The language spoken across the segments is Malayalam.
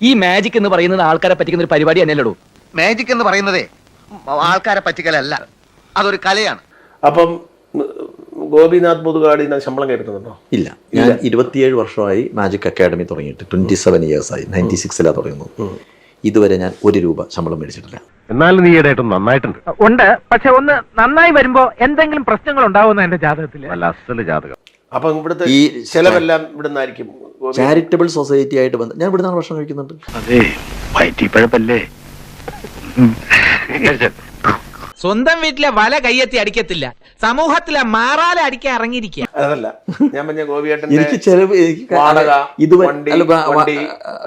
ഈ മാജിക് എന്ന് പറയുന്നത് ആൾക്കാരെ പറ്റിക്കുന്ന ഒരു പരിപാടി തന്നെയല്ലോ. മാജിക് എന്ന് പറയുന്നതേ ആൾക്കാരെ പറ്റിക്കലല്ല, അതൊരു കലയാണ്. അപ്പം ഗോപിനാഥ് മുതുകാട് ശമ്പളം കയറ്റുന്നുണ്ടോ? ഇല്ല, ഞാൻ 27 വർഷമായി മാജിക് അക്കാഡമി തുടങ്ങിയിട്ട്. 27 years ആയി. 96 തുടങ്ങുന്നത്. ഇതുവരെ ഞാൻ 1 രൂപ ശമ്പളം മേടിച്ചിട്ടില്ല. എന്നാലും നീ ഈയിടെയായിട്ടും നന്നായിട്ടുണ്ട്. ഉണ്ട്, പക്ഷെ ഒന്ന് നന്നായി വരുമ്പോ എന്തെങ്കിലും പ്രശ്നങ്ങൾ ഉണ്ടാവുന്ന എന്റെ ജാതകത്തില്. അല്ല, അസല് ജാതകം. അപ്പൊ ഇവിടുത്തെ ഈ ചെലവെല്ലാം ഇവിടുന്നായിരിക്കും. ചാരിറ്റബിൾ സൊസൈറ്റി ആയിട്ട് ബന്ധം. ഞാൻ ഇവിടുന്നാണ് ഭക്ഷണം കഴിക്കുന്നുണ്ട്. അതെ, വയറ്റിപ്പഴപ്പല്ലേ. സ്വന്തം വീട്ടിലെ വല കയ്യെത്തി അടിക്കത്തില്ല, സമൂഹത്തിലെ മാറാല അടിക്കാൻ ഇറങ്ങിയിരിക്കുക. അതല്ല ഞാൻ പറഞ്ഞ ഗോപിയേട്ടൻ എനിക്ക് ചെലവ് വാടക, ഇതുവരെ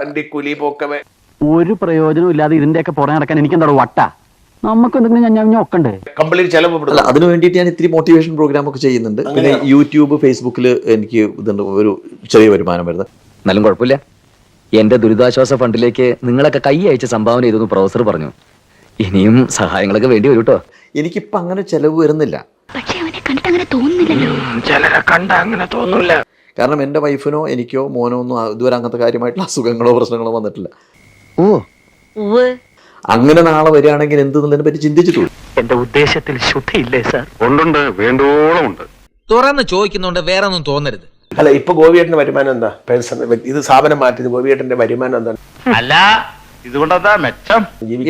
വണ്ടിക്കൂലി പോക്കവേ ഒരു പ്രയോജനം ഇല്ലാതെ ഇതിന്റെയൊക്കെ പുറകെ നടക്കാൻ എനിക്ക് എന്താ വട്ട? നമുക്ക് എന്തെങ്കിലും ഞാൻ ഒക്കണ്ടേ? കംപ്ലീറ്റ് ചെലവ്. അല്ല, അതിനു വേണ്ടിയിട്ട് ഞാൻ ഇത്തിരി മോട്ടിവേഷൻ പ്രോഗ്രാം ഒക്കെ ചെയ്യുന്നുണ്ട്. പിന്നെ യൂട്യൂബ്, ഫേസ്ബുക്കിൽ എനിക്ക് ഇതുണ്ട്, ഒരു ചെറിയ വരുമാനം വരുന്നത്. എന്നാലും കുഴപ്പമില്ല. എന്റെ ദുരിതാശ്വാസ ഫണ്ടിലേക്ക് നിങ്ങളൊക്കെ കൈ അയച്ച് സംഭാവന ചെയ്തു പ്രൊഫസർ പറഞ്ഞു. ഇനിയും സഹായങ്ങളൊക്കെ വേണ്ടി വരും കേട്ടോ. എനിക്കിപ്പോ അങ്ങനെ ചെലവ് വരുന്നില്ല. ചിലരെ കണ്ട അങ്ങനെ തോന്നില്ല. കാരണം എന്റെ വൈഫിനോ എനിക്കോ മോനോ ഒന്നും ഇതുവരെ അങ്ങനത്തെ കാര്യമായിട്ടുള്ള അസുഖങ്ങളോ പ്രശ്നങ്ങളോ വന്നിട്ടില്ല. അങ്ങനെ നാളെ വരികയാണെങ്കിൽ എന്തെന്നുള്ളതിനെ പറ്റി ചിന്തിച്ചിട്ടുള്ളൂ. എന്റെ ഉദ്ദേശത്തിൽ ശുദ്ധിയില്ലേ സാർ? ഉണ്ടുണ്ട്, വേണ്ടോളം ഉണ്ട്. തുറന്ന് ചോദിക്കുന്നുണ്ട്, വേറെ ഒന്നും തോന്നരുത്. അല്ല, ഇപ്പൊ ഗോപിയേട്ടന്റെ വരുമാനം എന്താ? പേഴ്സണൽ, ഇത് സ്ഥാപനം മാറ്റി ഗോപിയേട്ടന്റെ വരുമാനം എന്താണ്? അല്ല, ഇതുകൊണ്ടെന്താ മെച്ചം?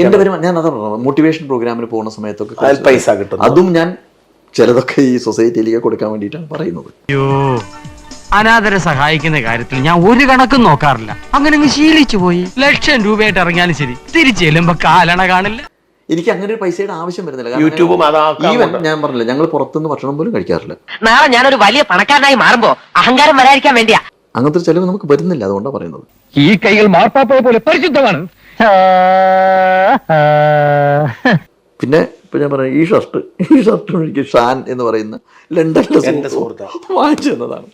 എന്റെ വരുമാനം ഞാൻ അതാ മോട്ടിവേഷൻ പ്രോഗ്രാമിന് പോകുന്ന സമയത്തൊക്കെ പൈസ കിട്ടും. അതും ഞാൻ ചിലതൊക്കെ ഈ സൊസൈറ്റിയിലേക്ക് കൊടുക്കാൻ വേണ്ടിയിട്ടാണ് പറയുന്നത്. അനാഥരെ സഹായിക്കുന്ന കാര്യത്തിൽ ഞാൻ ഒരു കണക്കും നോക്കാറില്ല. അങ്ങനെ ശീലിച്ചു പോയി. 1,00,000 രൂപയായിട്ട് ഇറങ്ങിയാലും ശരി, തിരിച്ചു ചെല്ലുമ്പോ കാലണ കാണില്ല. എനിക്ക് അങ്ങനെ ഒരു പൈസയുടെ ആവശ്യം വരുന്നില്ല. യൂട്യൂബും ഞാൻ പറഞ്ഞില്ല, ഞങ്ങൾ പുറത്തുനിന്ന് ഭക്ഷണം പോലും കഴിക്കാറില്ല. നാളെ ഞാനൊരു വലിയ പണക്കാരനായി മാറുമ്പോ അഹങ്കാരം വരാതിരിക്കാൻ വേണ്ടിയാ. അങ്ങനത്തെ ചെലവ് നമുക്ക് വരുന്നില്ല, അതുകൊണ്ടാണ് പറയുന്നത്. ഈ കൈകൾ മാർപ്പാപ്പയെ പോലെ പരിശുദ്ധമാണ്. പിന്നെ ഇപ്പൊ ഞാൻ പറയാം, ഈ ഷർട്ട് എനിക്ക് ഷാൻ എന്ന് പറയുന്ന ലണ്ടനിലെ സുഹൃത്ത് വാങ്ങിച്ചു തന്നതാണ്.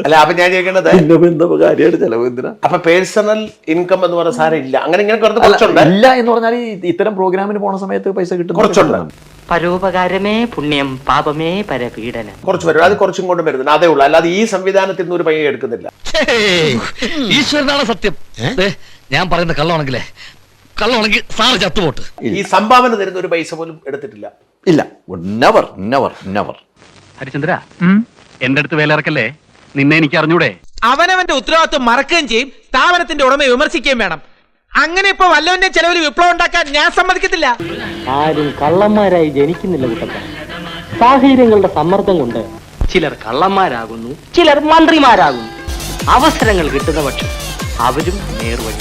അല്ല, അപ്പൊ ഞാൻ ചോദിക്കേണ്ടത് കാര്യമായിട്ട് ചെലവ് എന്തിനാ? അപ്പൊ പേഴ്സണൽ ഇൻകം എന്ന് പറഞ്ഞ സാരം ഇല്ല. അങ്ങനെ ഇങ്ങനെ ഇല്ല എന്ന് പറഞ്ഞാൽ ഇത്തരം പ്രോഗ്രാമിന് പോണ സമയത്ത് പൈസ കിട്ടും. കുറച്ചുണ്ട്. പരോപകാരമേ പുണ്യം, പാപമേ പരപീഡനം. കുറച്ച് വരും, അത് കുറച്ചും കൊണ്ട് വരുന്നുണ്ട്, അതേ ഉള്ളൂ. അല്ലാതെ ഈ സംവിധാനത്തിൽ നിന്ന് ഒരു പൈസ എടുക്കുന്നില്ല. ഈശ്വരനാണ് സത്യം. ഞാൻ പറയുന്ന കള്ളമാണെങ്കിലേ, കള്ളമാണെങ്കിൽ സാറ് ചത്തുപോട്ട്. ഈ സംഭാവന തരുന്ന ഒരു പൈസ പോലും എടുത്തിട്ടില്ല. ഇല്ല, നെവർ നെവർ നെവർ. ഹരിചന്ദ്ര, എന്റെ അടുത്ത് വേലയിറക്കല്ലേ. നിന്നെ എനിക്ക് അറിഞ്ഞൂടെ? അവനവന്റെ ഉത്തരവാദിത്വം മറക്കുകയും ചെയ്യും, സ്ഥാപനത്തിന്റെ ഉടമയെ വിമർശിക്കുകയും വേണം. അങ്ങനെ ഇപ്പൊ വല്ലവന്റെ ചെലവിൽ വിപ്ലവം ഉണ്ടാക്കാൻ ഞാൻ സമ്മതിക്കത്തില്ല. ആരും കള്ളന്മാരായി ജനിക്കുന്നില്ല കുട്ടപ്പ. സാഹചര്യങ്ങളുടെ സമ്മർദ്ദം കൊണ്ട് ചിലർ കള്ളന്മാരാകുന്നു, ചിലർ മന്ത്രിമാരാകുന്നു. അവസരങ്ങൾ കിട്ടുന്ന പക്ഷം അവരും നേർവഴി.